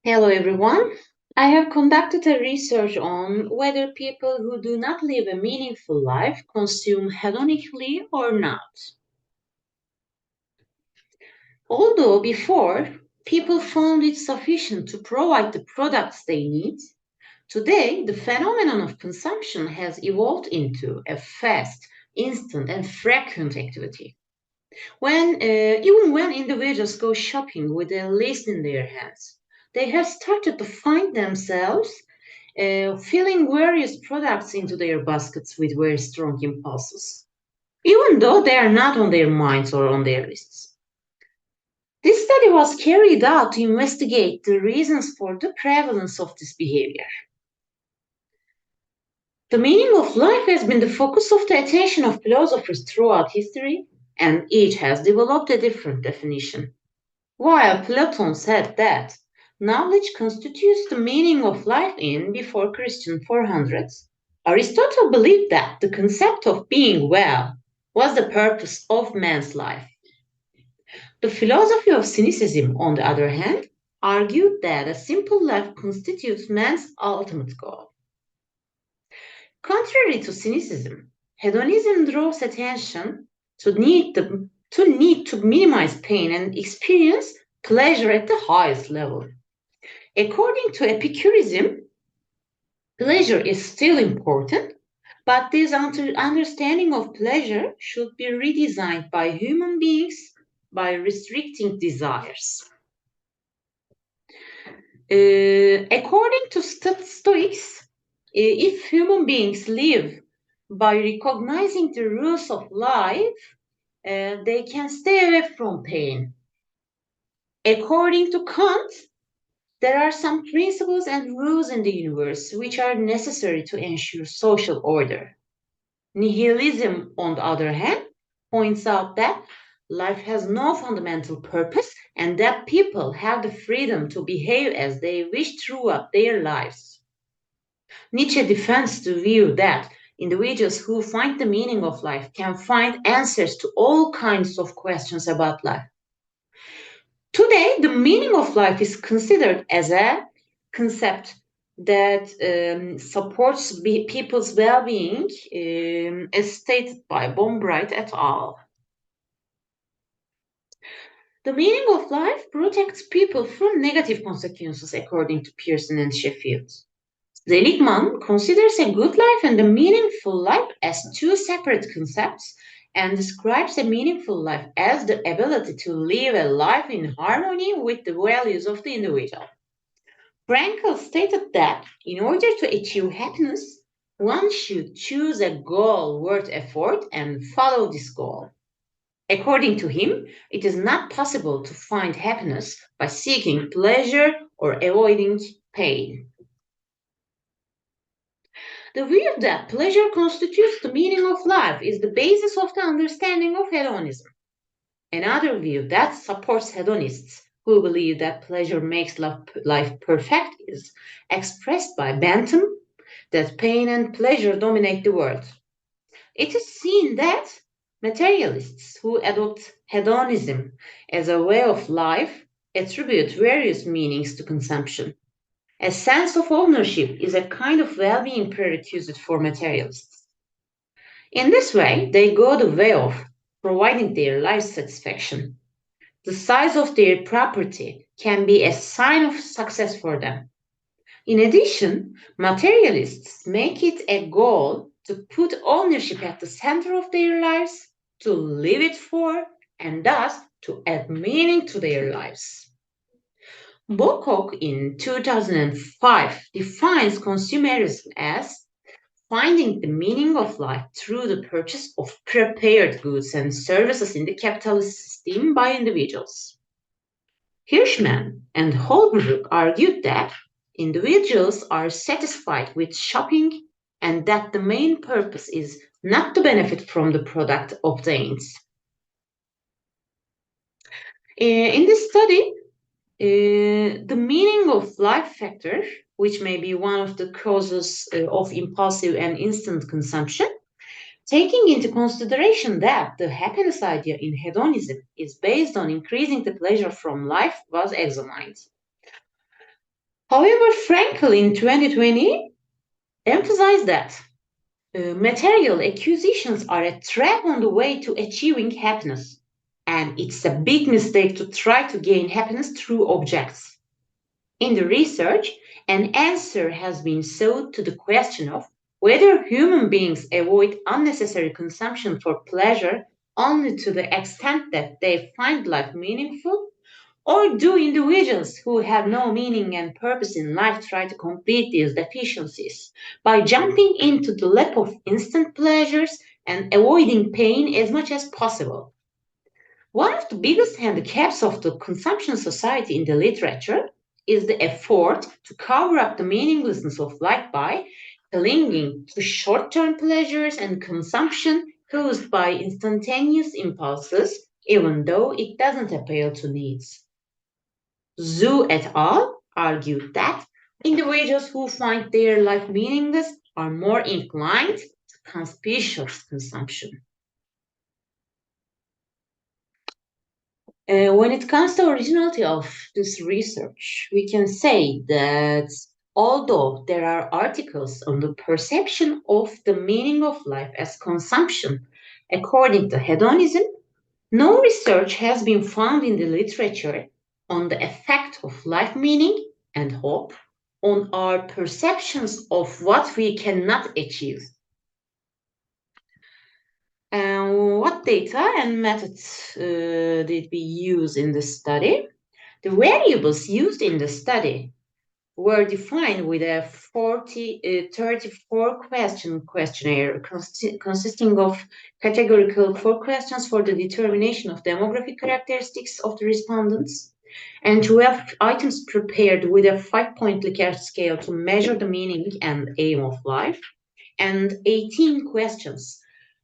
Hello everyone. I have conducted a research on whether people who do not live a meaningful life consume hedonically or not. Although before people found it sufficient to provide the products they need, today the phenomenon of consumption has evolved into a fast, instant, and frequent activity. Even when individuals go shopping with a list in their hands, they have started to find themselves filling various products into their baskets with very strong impulses, even though they are not on their minds or on their lists. This study was carried out to investigate the reasons for the prevalence of this behavior. The meaning of life has been the focus of the attention of philosophers throughout history, and each has developed a different definition. While Plato said that knowledge constitutes the meaning of life in before Christian 400s, Aristotle believed that the concept of being well was the purpose of man's life. The philosophy of cynicism, on the other hand, argued that a simple life constitutes man's ultimate goal. Contrary to cynicism, hedonism draws attention to need to minimize pain and experience pleasure at the highest level. According to Epicureanism, pleasure is still important, but this understanding of pleasure should be redesigned by human beings by restricting desires. According to Stoics, if human beings live by recognizing the rules of life, they can stay away from pain. According to Kant, there are some principles and rules in the universe which are necessary to ensure social order. Nihilism, on the other hand, points out that life has no fundamental purpose and that people have the freedom to behave as they wish throughout their lives. Nietzsche defends the view that individuals who find the meaning of life can find answers to all kinds of questions about life. Today, the meaning of life is considered as a concept that supports people's well-being, as stated by Bombright et al. The meaning of life protects people from negative consequences, according to Pearson and Sheffield. Seligman considers a good life and a meaningful life as two separate concepts and describes a meaningful life as the ability to live a life in harmony with the values of the individual. Frankl stated that in order to achieve happiness, one should choose a goal worth effort and follow this goal. According to him, it is not possible to find happiness by seeking pleasure or avoiding pain. The view that pleasure constitutes the meaning of life is the basis of the understanding of hedonism. Another view that supports hedonists who believe that pleasure makes life perfect is expressed by Bentham that pain and pleasure dominate the world. It is seen that materialists who adopt hedonism as a way of life attribute various meanings to consumption. A sense of ownership is a kind of well-being prerequisite for materialists. In this way, they go the way of providing their life satisfaction. The size of their property can be a sign of success for them. In addition, materialists make it a goal to put ownership at the center of their lives, to live it for, and thus to add meaning to their lives. Bocock in 2005 defines consumerism as finding the meaning of life through the purchase of prepared goods and services in the capitalist system by individuals. Hirschman and Holbrook argued that individuals are satisfied with shopping and that the main purpose is not to benefit from the product obtained. In this study, the meaning of life factor, which may be one of the causes of impulsive and instant consumption, taking into consideration that the happiness idea in hedonism is based on increasing the pleasure from life, was examined. However, Frankel in 2020 emphasized that material acquisitions are a trap on the way to achieving happiness, and it's a big mistake to try to gain happiness through objects. In the research, an answer has been sought to the question of whether human beings avoid unnecessary consumption for pleasure only to the extent that they find life meaningful, or do individuals who have no meaning and purpose in life try to complete these deficiencies by jumping into the lap of instant pleasures and avoiding pain as much as possible? One of the biggest handicaps of the consumption society in the literature is the effort to cover up the meaninglessness of life by clinging to short term pleasures and consumption caused by instantaneous impulses, even though it doesn't appeal to needs. Zhu et al. Argued that individuals who find their life meaningless are more inclined to conspicuous consumption. When it comes to originality of this research, we can say that although there are articles on the perception of the meaning of life as consumption according to hedonism, no research has been found in the literature on the effect of life meaning and hope on our perceptions of what we cannot achieve. What data and methods did we use in the study? The variables used in the study were defined with a 34 question questionnaire consisting of categorical 4 questions for the determination of demographic characteristics of the respondents and 12 items prepared with a 5-point Likert scale to measure the meaning and aim of life, and 18 questions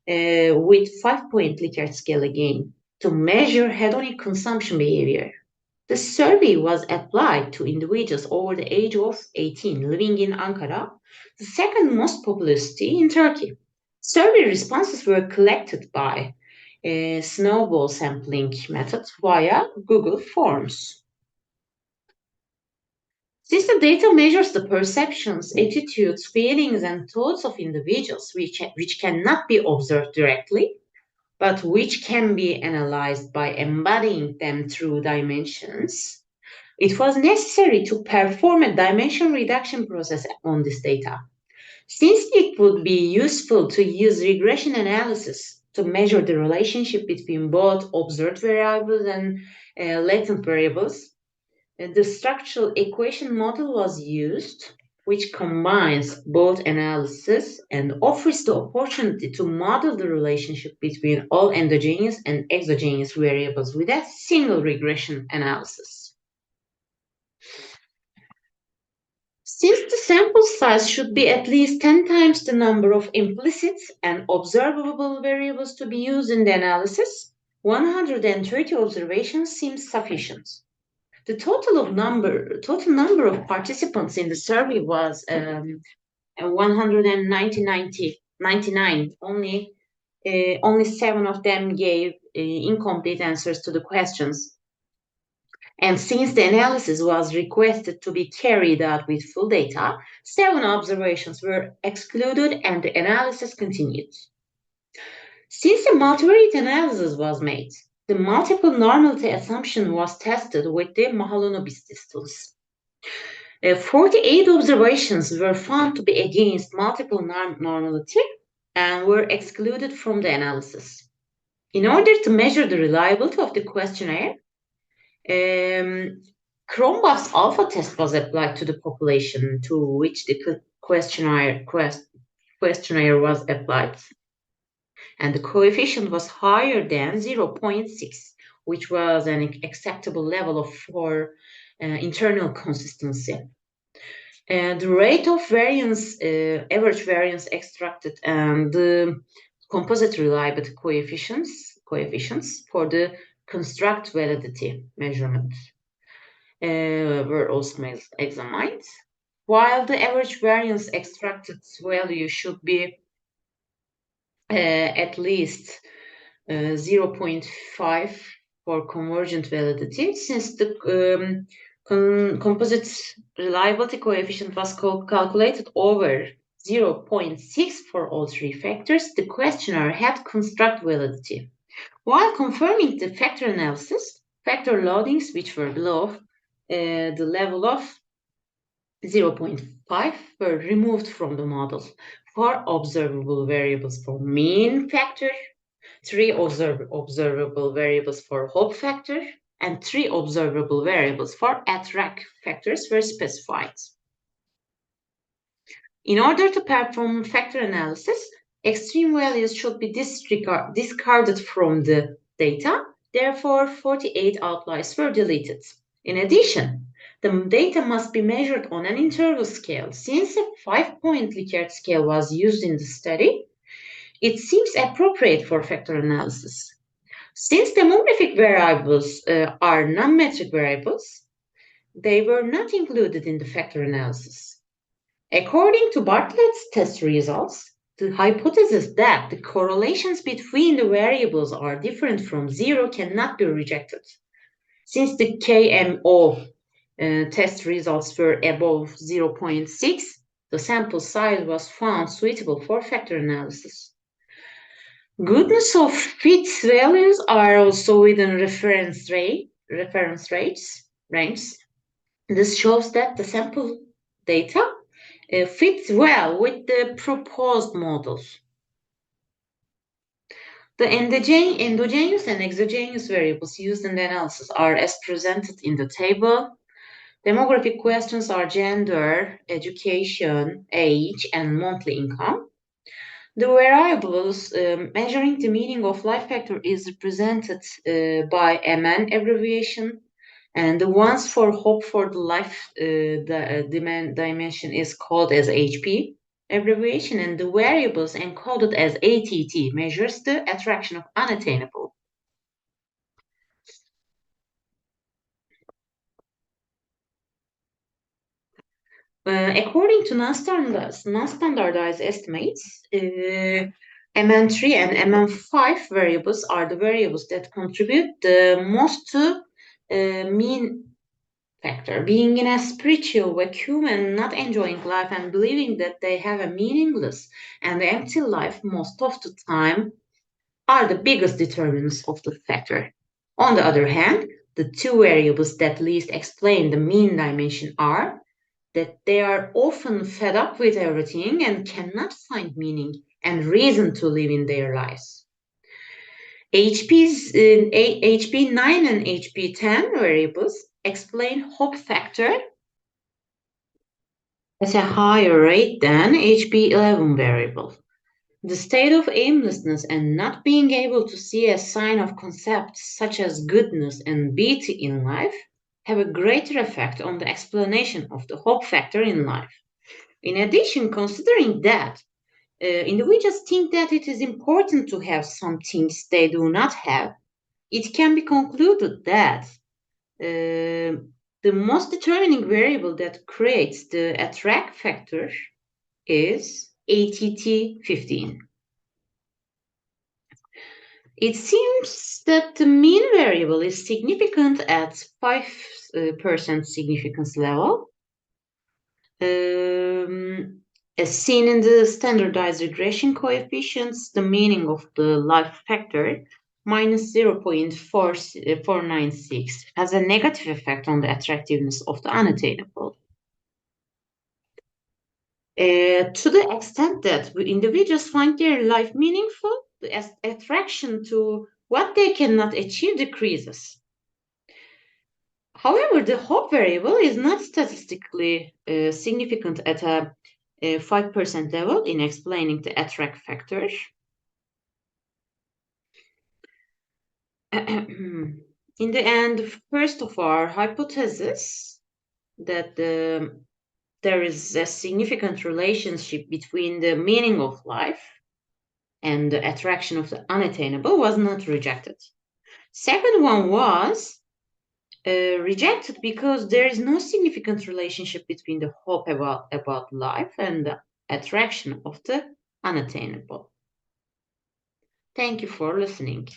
with 5-point Likert scale again to measure hedonic consumption behavior. The survey was applied to individuals over the age of 18 living in Ankara, the second most populous city in Turkey. Survey responses were collected by a snowball sampling method via Google Forms. Since the data measures the perceptions, attitudes, feelings, and thoughts of individuals, which cannot be observed directly, but which can be analyzed by embodying them through dimensions, it was necessary to perform a dimension reduction process on this data. Since it would be useful to use regression analysis to measure the relationship between both observed variables and latent variables, the structural equation model was used, which combines both analysis and offers the opportunity to model the relationship between all endogenous and exogenous variables with a single regression analysis. Since the sample size should be at least 10 times the number of implicit and observable variables to be used in the analysis, 130 observations seems sufficient. The total number of participants in the survey was 199. Only 7 of them gave incomplete answers to the questions. And since the analysis was requested to be carried out with full data, 7 observations were excluded and the analysis continued. Since a multivariate analysis was made, the multiple normality assumption was tested with the Mahalanobis distance. 48 observations were found to be against multiple normality and were excluded from the analysis. In order to measure the reliability of the questionnaire, Cronbach's alpha test was applied to the population to which the questionnaire was applied. And the coefficient was higher than 0.6, which was an acceptable level for internal consistency. And the rate of variance, average variance extracted, and the composite reliability coefficients for the construct validity measurement were also examined, while the average variance extracted value should be at least 0.5 for convergent validity, since the Composite reliability coefficient was calculated over 0.6 for all three factors. The questionnaire had construct validity. While confirming the factor analysis, factor loadings which were below the level of 0.5 were removed from the model. 4 observable variables for mean factor, 3 observable variables for hope factor, and 3 observable variables for attract factors were specified. In order to perform factor analysis, extreme values should be discarded from the data. Therefore, 48 outliers were deleted. In addition, the data must be measured on an interval scale. Since a 5-point Likert scale was used in the study, it seems appropriate for factor analysis. Since demographic variables are non-metric variables, they were not included in the factor analysis. According to Bartlett's test results, the hypothesis that the correlations between the variables are different from zero cannot be rejected. Since the KMO test results were above 0.6, the sample size was found suitable for factor analysis. Goodness of fit values are also within reference range. This shows that the sample data fits well with the proposed models. The endogenous and exogenous variables used in the analysis are as presented in the table. Demographic questions are gender, education, age, and monthly income. The variables measuring the meaning of life factor is represented by MN abbreviation, and the ones for hope for the life dimension is called as HP abbreviation, and the variables encoded as ATT measures the attraction of unattainable. According to non-standardized estimates, MN3 and MN5 variables are the variables that contribute the most to mean factor. Being in a spiritual vacuum and not enjoying life and believing that they have a meaningless and empty life most of the time are the biggest determinants of the factor. On the other hand, the two variables that least explain the mean dimension are that they are often fed up with everything and cannot find meaning and reason to live in their lives. HP9 and HP10 variables explain hope factor at a higher rate than HP11 variable. The state of aimlessness and not being able to see a sign of concepts such as goodness and beauty in life have a greater effect on the explanation of the hope factor in life. In addition, considering that individuals think that it is important to have some things they do not have, it can be concluded that the most determining variable that creates the attract factor is ATT15. It seems that the mean variable is significant at 5% significance level. As seen in the standardized regression coefficients, the meaning of the life factor minus 0.496 has a negative effect on the attractiveness of the unattainable. To the extent that individuals find their life meaningful, the attraction to what they cannot achieve decreases. However, the hope variable is not statistically significant at a 5% level in explaining the attract factor. In the end, first of our hypothesis that there is a significant relationship between the meaning of life and the attraction of the unattainable was not rejected. Second one was rejected because there is no significant relationship between the hope about life and the attraction of the unattainable. Thank you for listening.